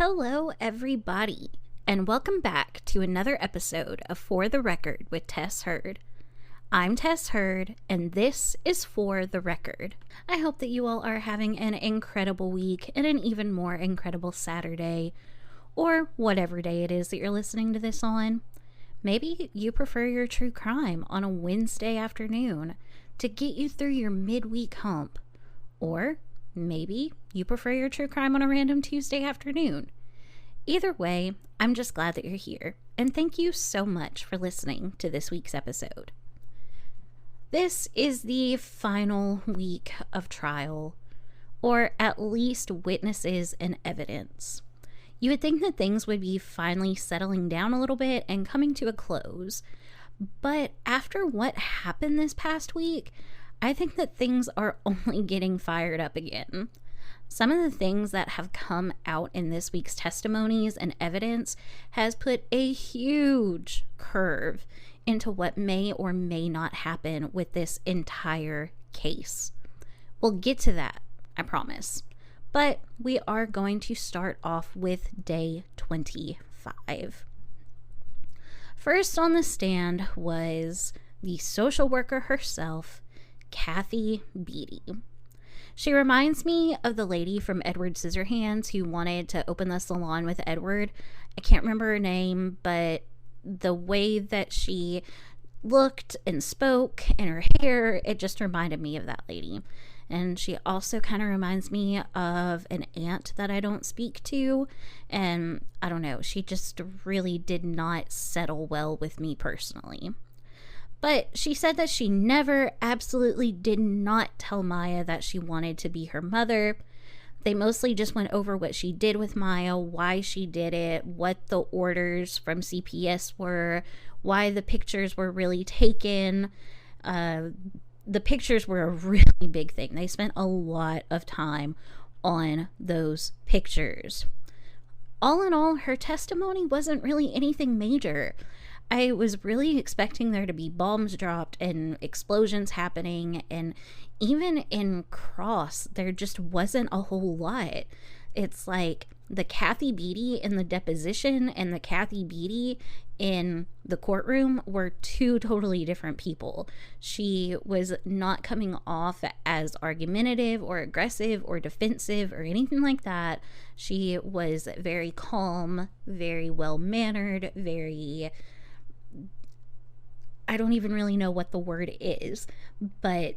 Hello, everybody, and welcome back to another episode of For the Record with Tess Heard. I'm Tess Heard, and this is For the Record. I hope that you all are having an incredible week and an even more incredible Saturday, or whatever day it is that you're listening to this on. Maybe you prefer your true crime on a Wednesday afternoon to get you through your midweek hump, or maybe you prefer your true crime on a random Tuesday afternoon. Either way, I'm just glad that you're here, and thank you so much for listening to this week's episode. This is the final week of trial, or at least witnesses and evidence. You would think that things would be finally settling down a little bit and coming to a close, but after what happened this past week, I think that things are only getting fired up again. Some of the things that have come out in this week's testimonies and evidence has put a huge curve into what may or may not happen with this entire case. We'll get to that, I promise. But we are going to start off with day 25. First on the stand was the social worker herself, Kathy Beatty. She reminds me of the lady from Edward Scissorhands who wanted to open the salon with Edward. I can't remember her name, but the way that she looked and spoke and her hair, it just reminded me of that lady. And she also kind of reminds me of an aunt that I don't speak to. And I don't know, she just really did not settle well with me personally. But she said that she never, absolutely did not tell Maya that she wanted to be her mother. They mostly just went over what she did with Maya, why she did it, what the orders from CPS were, why the pictures were really taken. The pictures were a really big thing. They spent a lot of time on those pictures. All in all, her testimony wasn't really anything major. I was really expecting there to be bombs dropped and explosions happening, and even in cross, there just wasn't a whole lot. It's like the Kathy Beatty in the deposition and the Kathy Beatty in the courtroom were two totally different people. She was not coming off as argumentative or aggressive or defensive or anything like that. She was very calm, very well-mannered, very... I don't even really know what the word is, but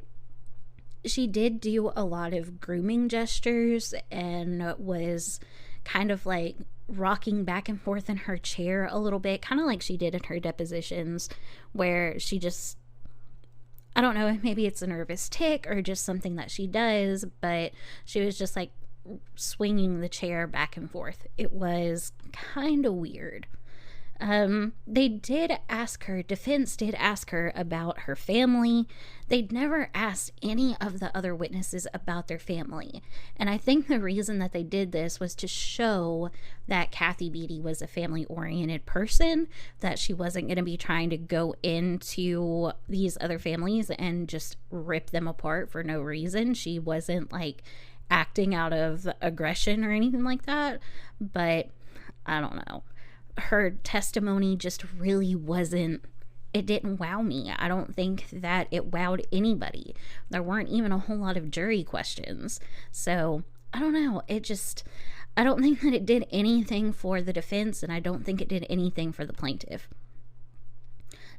she did do a lot of grooming gestures and was kind of like rocking back and forth in her chair a little bit, kind of like she did in her depositions, where she just, I don't know, maybe it's a nervous tic or just something that she does, but she was just like swinging the chair back and forth. It was kind of weird. They did ask her, defense did ask her about her family. They'd never asked any of the other witnesses about their family. And I think the reason that they did this was to show that Kathy Beatty was a family-oriented person, that she wasn't going to be trying to go into these other families and just rip them apart for no reason. She wasn't like acting out of aggression or anything like that. But I don't know. Her testimony just really wasn't, it didn't wow me. I don't think that it wowed anybody. There weren't even a whole lot of jury questions. So, I don't know. I don't think that it did anything for the defense, and I don't think it did anything for the plaintiff.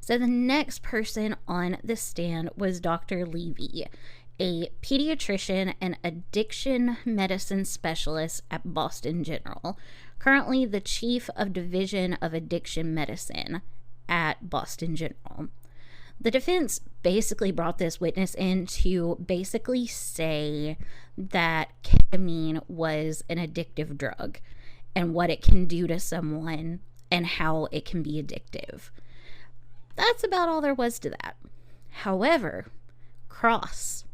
So, the next person on the stand was Dr. Levy, a pediatrician and addiction medicine specialist at Boston General, currently the chief of division of addiction medicine at Boston General. The defense basically brought this witness in to basically say that ketamine was an addictive drug and what it can do to someone and how it can be addictive. That's about all there was to that. However, Cross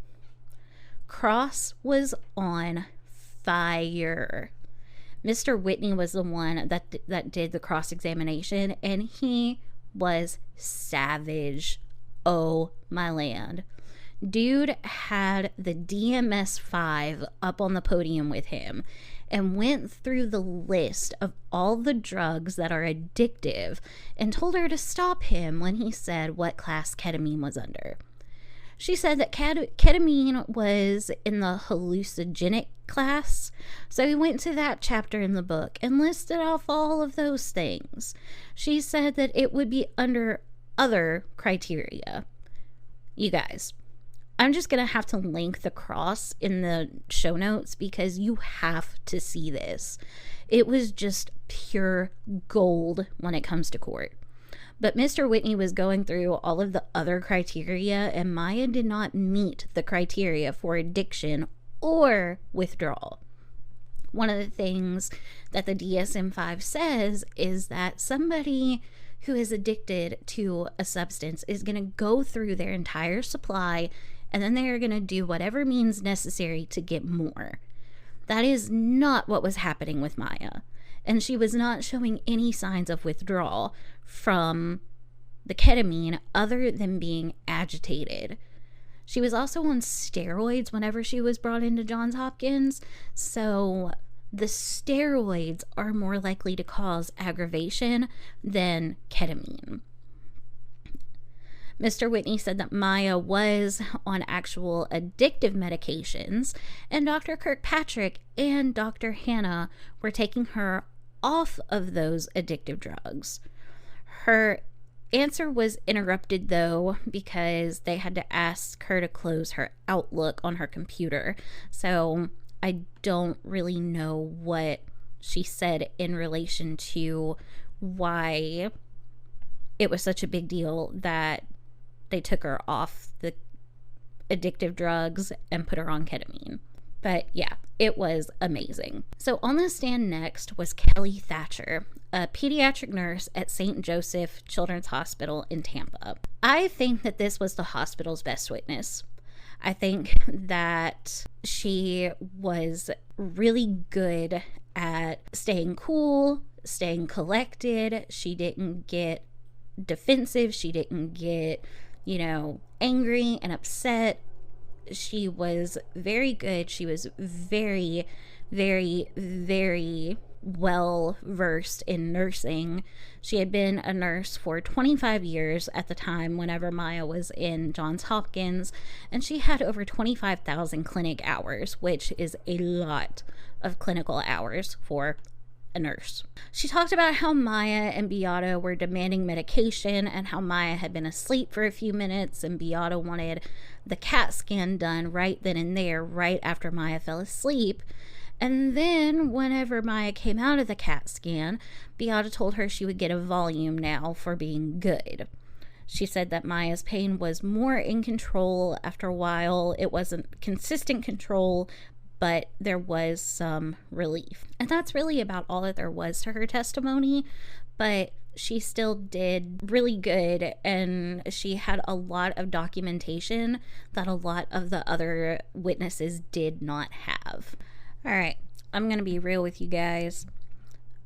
was on fire. Mr. Whitney was the one that did the cross-examination, and he was savage. Oh, my land. Dude had the DMS-5 up on the podium with him and went through the list of all the drugs that are addictive and told her to stop him when he said what class ketamine was under. She said that ketamine was in the hallucinogenic class, so he went to that chapter in the book and listed off all of those things. She said that it would be under other criteria. You guys, I'm just going to have to link the cross in the show notes because you have to see this. It was just pure gold when it comes to court. But Mr. Whitney was going through all of the other criteria, and Maya did not meet the criteria for addiction or withdrawal. One of the things that the DSM-5 says is that somebody who is addicted to a substance is going to go through their entire supply, and then they are going to do whatever means necessary to get more. That is not what was happening with Maya. And she was not showing any signs of withdrawal from the ketamine other than being agitated. She was also on steroids whenever she was brought into Johns Hopkins. So the steroids are more likely to cause aggravation than ketamine. Mr. Whitney said that Maya was on actual addictive medications, and Dr. Kirkpatrick and Dr. Hannah were taking her off of those addictive drugs. Her answer was interrupted, though, because they had to ask her to close her Outlook on her computer. So I don't really know what she said in relation to why it was such a big deal that they took her off the addictive drugs and put her on ketamine. But yeah, it was amazing. So on the stand next was Kelly Thatcher, a pediatric nurse at St. Joseph Children's Hospital in Tampa. I think that this was the hospital's best witness. I think that she was really good at staying cool, staying collected. She didn't get defensive. She didn't get angry and upset. She was very good. She was very, very, very well versed in nursing. She had been a nurse for 25 years at the time whenever Maya was in Johns Hopkins, and she had over 25,000 clinic hours, which is a lot of clinical hours for a nurse. She talked about how Maya and Beata were demanding medication and how Maya had been asleep for a few minutes and Beata wanted the CAT scan done right then and there, right after Maya fell asleep. And then whenever Maya came out of the CAT scan, Beata told her she would get a volume now for being good. She said that Maya's pain was more in control after a while. It wasn't consistent control, but there was some relief. And that's really about all that there was to her testimony, but she still did really good, and she had a lot of documentation that a lot of the other witnesses did not have. All right, I'm going to be real with you guys.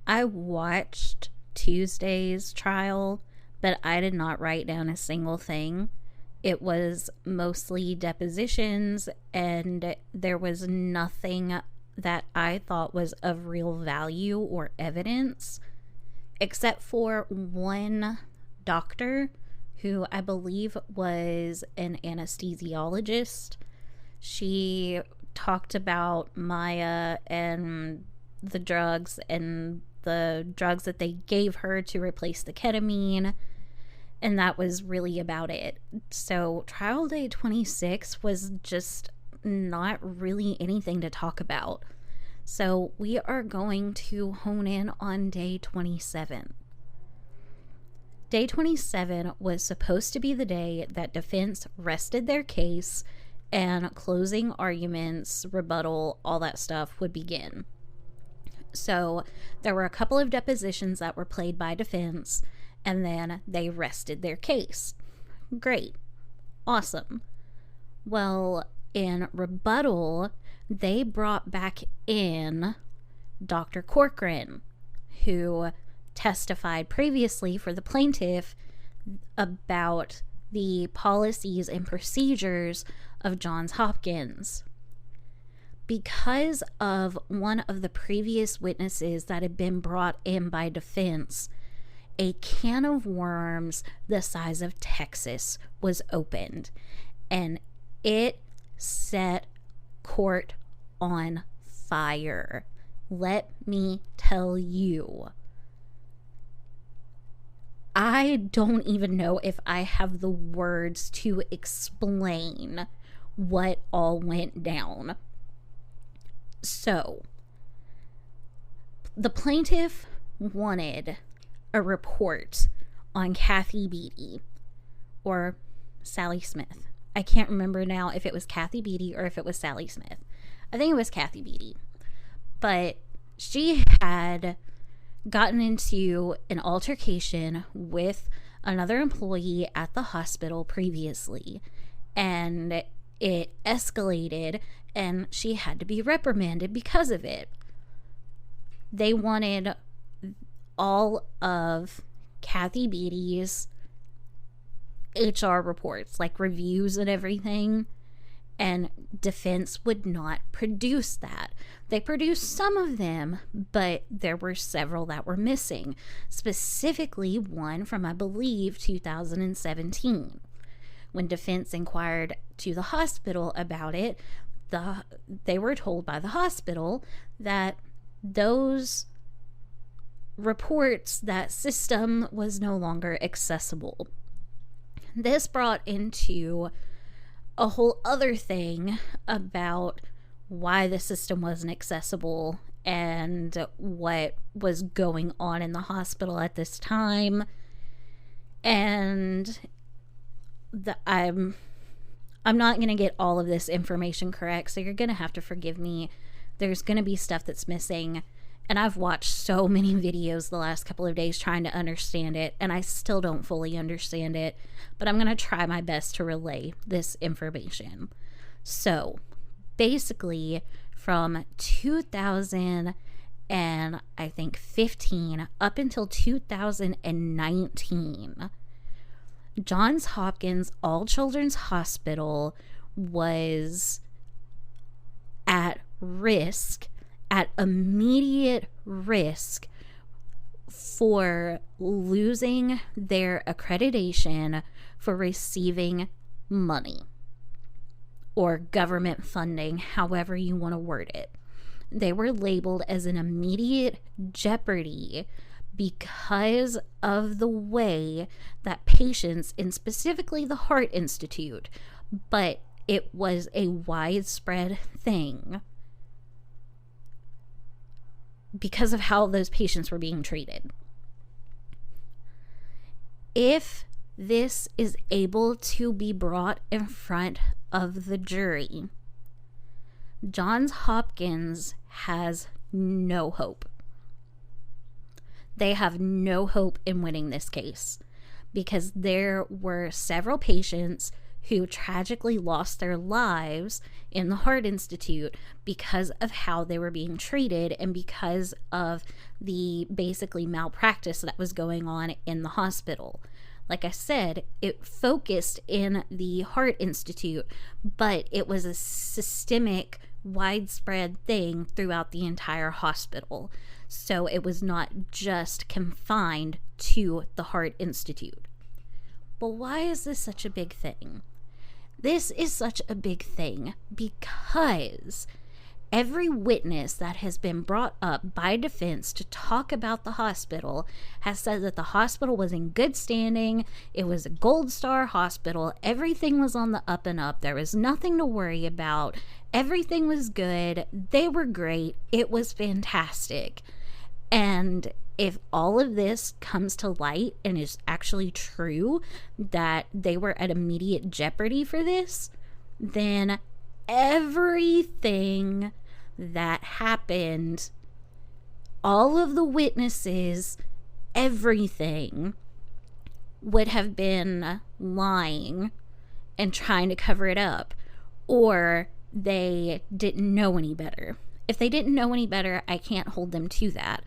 I watched Tuesday's trial, but I did not write down a single thing. It was mostly depositions, and there was nothing that I thought was of real value or evidence, except for one doctor who I believe was an anesthesiologist. She talked about Maya and the drugs that they gave her to replace the ketamine. And that was really about it. So trial day 26 was just not really anything to talk about. So we are going to hone in on day 27. Day 27 was supposed to be the day that defense rested their case and closing arguments, rebuttal, all that stuff would begin. So there were a couple of depositions that were played by defense, and then they rested their case. Great. Awesome. Well, in rebuttal, they brought back in Dr. Corcoran, who testified previously for the plaintiff about the policies and procedures of Johns Hopkins. Because of one of the previous witnesses that had been brought in by defense, a can of worms the size of Texas was opened, and it set court on fire. Let me tell you. I don't even know if I have the words to explain what all went down. So, the plaintiff wanted a report on Kathy Beatty or Sally Smith. I can't remember now if it was Kathy Beatty or if it was Sally Smith. I think it was Kathy Beatty. But she had gotten into an altercation with another employee at the hospital previously, and it escalated, and she had to be reprimanded because of it. They wanted all of Kathy Beatty's HR reports, like reviews and everything, and defense would not produce that. They produced some of them, but there were several that were missing, specifically one from, I believe, 2017. When defense inquired to the hospital about it, they were told by the hospital that those reports, that system was no longer accessible. This brought into a whole other thing about why the system wasn't accessible and what was going on in the hospital at this time. And I'm not going to get all of this information correct, so you're going to have to forgive me. There's going to be stuff that's missing, and I've watched so many videos the last couple of days trying to understand it, and I still don't fully understand it, but I'm going to try my best to relay this information. So, basically, from 2000 and I think 15 up until 2019, Johns Hopkins All Children's Hospital was at risk, at immediate risk, for losing their accreditation for receiving money or government funding, however you want to word it. They were labeled as an immediate jeopardy because of the way that patients, and specifically the Heart Institute, but it was a widespread thing because of how those patients were being treated. If this is able to be brought in front of the jury, Johns Hopkins has no hope. They have no hope in winning this case because there were several patients who tragically lost their lives in the Heart Institute because of how they were being treated and because of the basically malpractice that was going on in the hospital. Like I said, it focused in the Heart Institute, but it was a systemic, widespread thing throughout the entire hospital. So it was not just confined to the Heart Institute. But why is this such a big thing? This is such a big thing because every witness that has been brought up by defense to talk about the hospital has said that the hospital was in good standing. It was a gold star hospital. Everything was on the up and up. There was nothing to worry about. Everything was good. They were great. It was fantastic. And if all of this comes to light and is actually true, that they were at immediate jeopardy for this, then everything that happened, all of the witnesses, everything would have been lying and trying to cover it up, or they didn't know any better. If they didn't know any better, I can't hold them to that.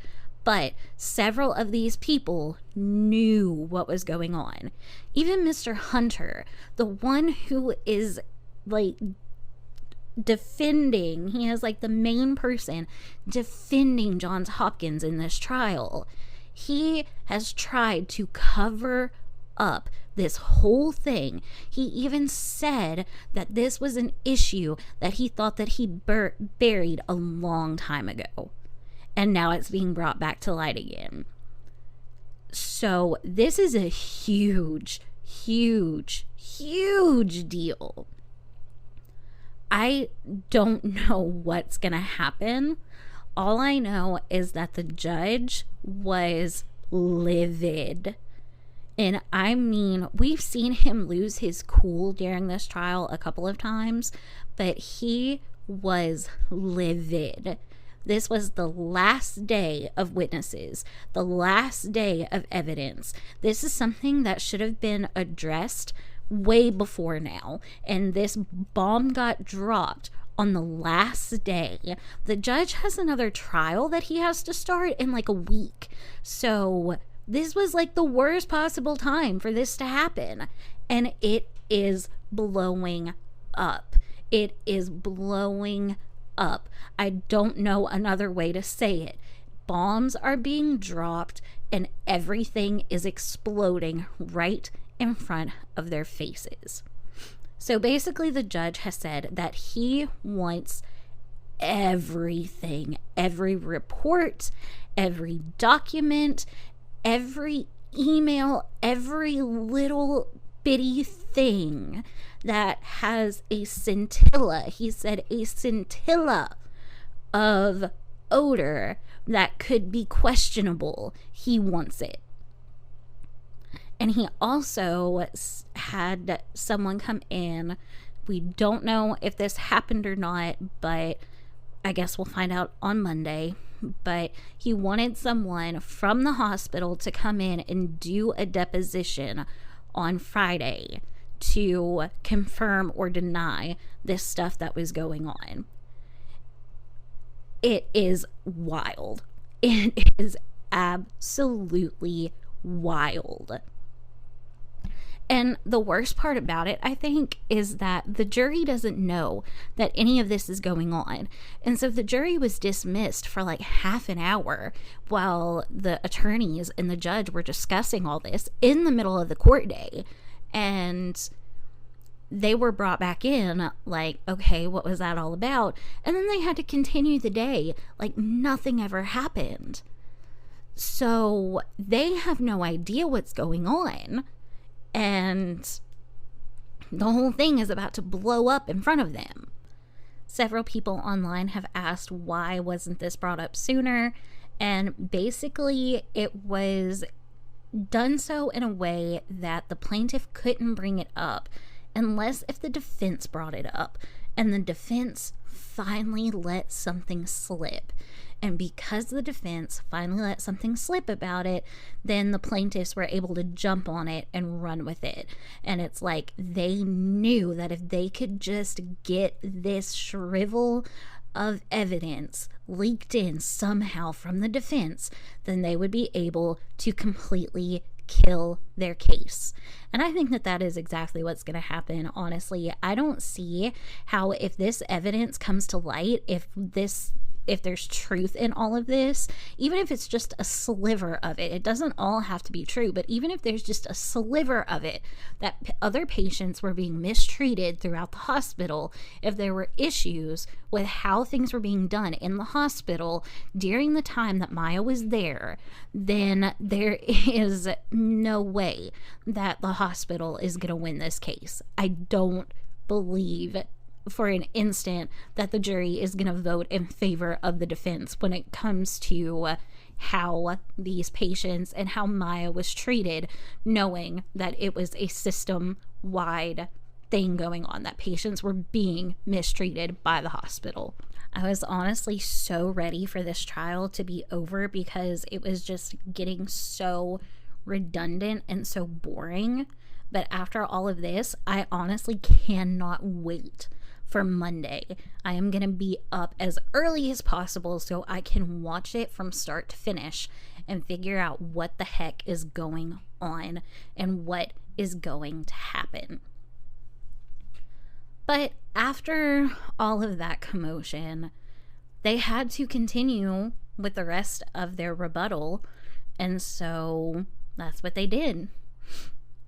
But several of these people knew what was going on. Even Mr. Hunter, the one who is like defending, he is like the main person defending Johns Hopkins in this trial. He has tried to cover up this whole thing. He even said that this was an issue that he thought that he buried a long time ago. And now it's being brought back to light again. So this is a huge, huge, huge deal. I don't know what's going to happen. All I know is that the judge was livid. And I mean, we've seen him lose his cool during this trial a couple of times, but he was livid. This was the last day of witnesses, the last day of evidence. This is something that should have been addressed way before now. And this bomb got dropped on the last day. The judge has another trial that he has to start in like a week. So this was like the worst possible time for this to happen. And it is blowing up. It is blowing up. I don't know another way to say it. Bombs are being dropped and everything is exploding right in front of their faces. So basically the judge has said that he wants everything, every report, every document, every email, every little bitty thing that has a scintilla. He said a scintilla of odor that could be questionable. He wants it. And he also had someone come in. We don't know if this happened or not, but I guess we'll find out on Monday. But he wanted someone from the hospital to come in and do a deposition on Friday to confirm or deny this stuff that was going on. It is wild. It is absolutely wild. And the worst part about it, I think, is that the jury doesn't know that any of this is going on. And so the jury was dismissed for like half an hour while the attorneys and the judge were discussing all this in the middle of the court day. And they were brought back in like, okay, what was that all about? And then they had to continue the day like nothing ever happened. So they have no idea what's going on. And the whole thing is about to blow up in front of them. Several people online have asked why wasn't this brought up sooner? And basically it was done so in a way that the plaintiff couldn't bring it up unless if the defense brought it up. And the defense finally let something slip. And because the defense finally let something slip about it, then the plaintiffs were able to jump on it and run with it. And it's like they knew that if they could just get this shrivel of evidence leaked in somehow from the defense, then they would be able to completely kill their case. And I think that that is exactly what's going to happen. Honestly, I don't see how, if this evidence comes to light, if there's truth in all of this, even if it's just a sliver of it, it doesn't all have to be true, but even if there's just a sliver of it, that other patients were being mistreated throughout the hospital, if there were issues with how things were being done in the hospital during the time that Maya was there, then there is no way that the hospital is going to win this case. I don't believe for an instant that the jury is going to vote in favor of the defense when it comes to how these patients and how Maya was treated, knowing that it was a system-wide thing going on, that patients were being mistreated by the hospital. I was honestly so ready for this trial to be over because it was just getting so redundant and so boring. But after all of this, I honestly cannot wait for Monday. I am going to be up as early as possible so I can watch it from start to finish and figure out what the heck is going on and what is going to happen. But after all of that commotion, they had to continue with the rest of their rebuttal, and so that's what they did.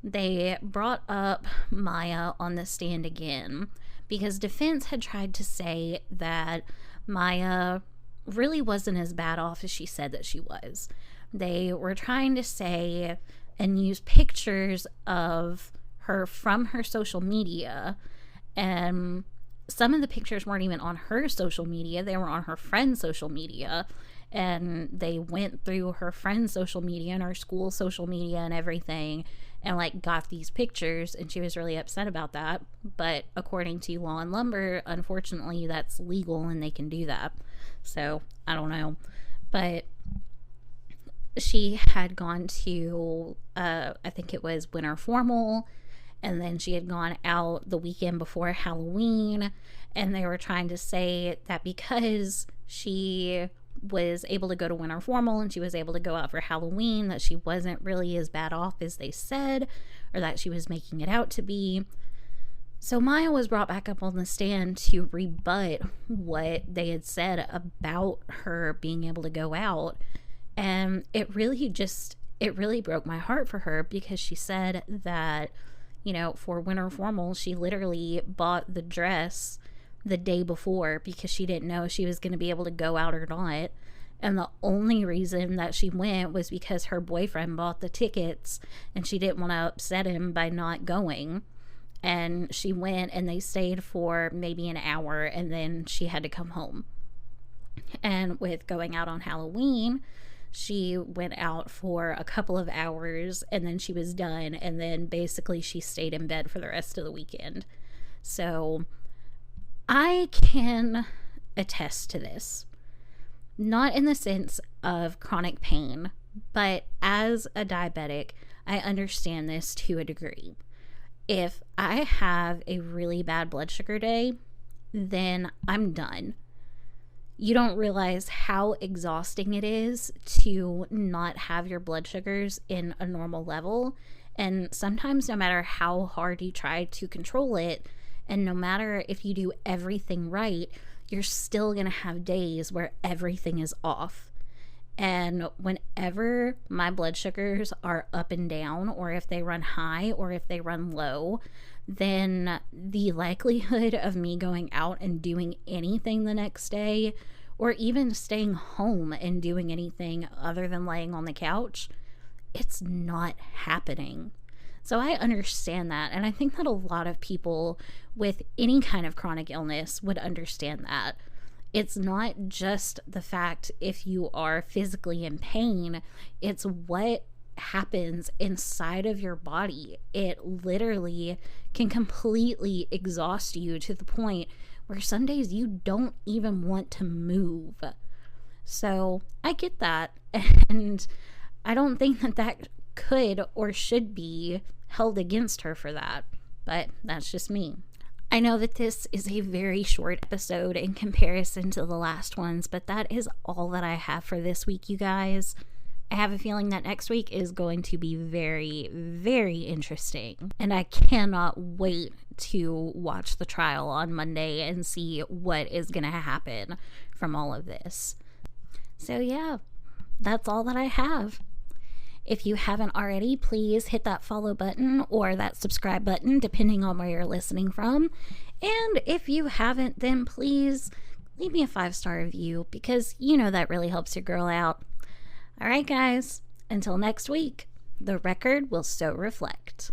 They brought up Maya on the stand again because defense had tried to say that Maya really wasn't as bad off as she said that she was. They were trying to say and use pictures of her from her social media, and some of the pictures weren't even on her social media. They were on her friend's social media, and they went through her friend's social media and her school social media and everything and like got these pictures, and she was really upset about that. But according to Law and Lumber, unfortunately that's legal and they can do that. So I don't know, but she had gone to I think it was winter formal, and then she had gone out the weekend before Halloween, and they were trying to say that because she was able to go to winter formal and she was able to go out for Halloween, that she wasn't really as bad off as they said, or that she was making it out to be. So Maya was brought back up on the stand to rebut what they had said about her being able to go out, and it really broke my heart for her, because she said that, you know, for winter formal she literally bought the dress the day before because she didn't know if she was going to be able to go out or not, and the only reason that she went was because her boyfriend bought the tickets and she didn't want to upset him by not going. And she went, and they stayed for maybe an hour, and then she had to come home. And with going out on Halloween, she went out for a couple of hours and then she was done, and then basically she stayed in bed for the rest of the weekend. So I can attest to this, not in the sense of chronic pain, but as a diabetic, I understand this to a degree. If I have a really bad blood sugar day, then I'm done. You don't realize how exhausting it is to not have your blood sugars in a normal level. And sometimes no matter how hard you try to control it, and no matter if you do everything right, you're still going to have days where everything is off. And whenever my blood sugars are up and down, or if they run high or if they run low, then the likelihood of me going out and doing anything the next day, or even staying home and doing anything other than laying on the couch, it's not happening. So I understand that, and I think that a lot of people with any kind of chronic illness would understand that. It's not just the fact if you are physically in pain, it's what happens inside of your body. It literally can completely exhaust you to the point where some days you don't even want to move. So I get that, and I don't think that that could or should be held against her for that, but that's just me. I know that this is a very short episode in comparison to the last ones, but that is all that I have for this week, you guys. I have a feeling that next week is going to be very, very interesting, and I cannot wait to watch the trial on Monday and see what is going to happen from all of this. So yeah, that's all that I have. If you haven't already, please hit that follow button or that subscribe button, depending on where you're listening from. And if you haven't, then please leave me a 5-star review, because you know that really helps your girl out. All right, guys, until next week, the record will so reflect.